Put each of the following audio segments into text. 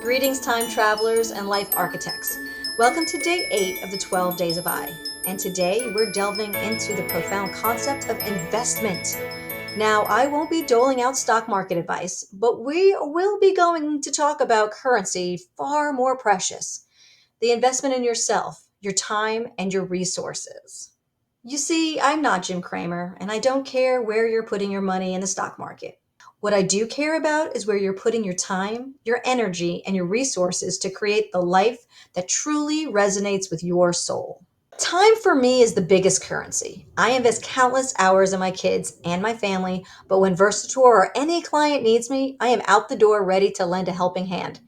Greetings, time travelers and life architects. Welcome to day 8 of the 12 Days of I. And today we're delving into the profound concept of investment. Now, I won't be doling out stock market advice, but we will be going to talk about currency far more precious: the investment in yourself, your time, and your resources. You see, I'm not Jim Cramer, and I don't care where you're putting your money in the stock market. What I do care about is where you're putting your time, your energy, and your resources to create the life that truly resonates with your soul. Time for me is the biggest currency. I invest countless hours in my kids and my family, but when Virsitour or any client needs me, I am out the door ready to lend a helping hand.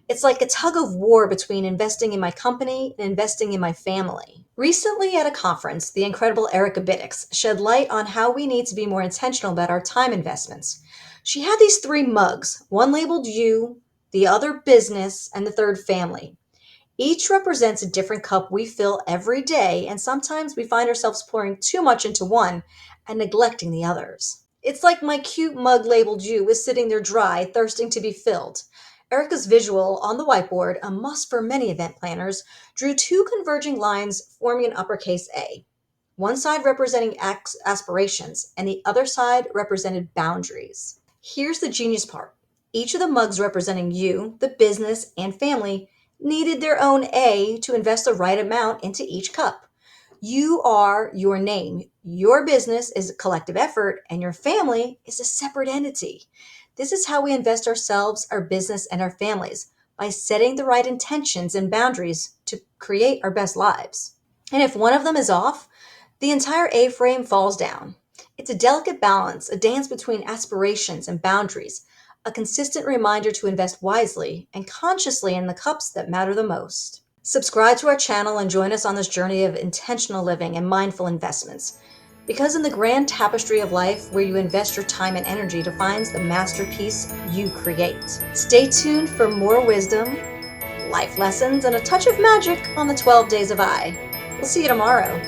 It's like a tug of war between investing in my company and investing in my family. Recently at a conference, the incredible Erica Biddix shed light on how we need to be more intentional about our time investments. She had these 3 mugs, one labeled you, the other business, and the third family. Each represents a different cup we fill every day, and sometimes we find ourselves pouring too much into one and neglecting the others. It's like my cute mug labeled you is sitting there dry, thirsting to be filled. Erica's visual on the whiteboard, a must for many event planners, drew 2 converging lines forming an uppercase A. One side representing aspirations, and the other side represented boundaries. Here's the genius part. Each of the mugs representing you, the business, and family needed their own A to invest the right amount into each cup. You are your name. Your business is a collective effort, and your family is a separate entity. This is how we invest ourselves, our business, and our families, by setting the right intentions and boundaries to create our best lives. And if one of them is off, the entire A frame falls down. It's a delicate balance, a dance between aspirations and boundaries, a consistent reminder to invest wisely and consciously in the cups that matter the most. Subscribe to our channel and join us on this journey of intentional living and mindful investments. Because in the grand tapestry of life, where you invest your time and energy defines the masterpiece you create. Stay tuned for more wisdom, life lessons, and a touch of magic on the 12 Days of I. We'll see you tomorrow.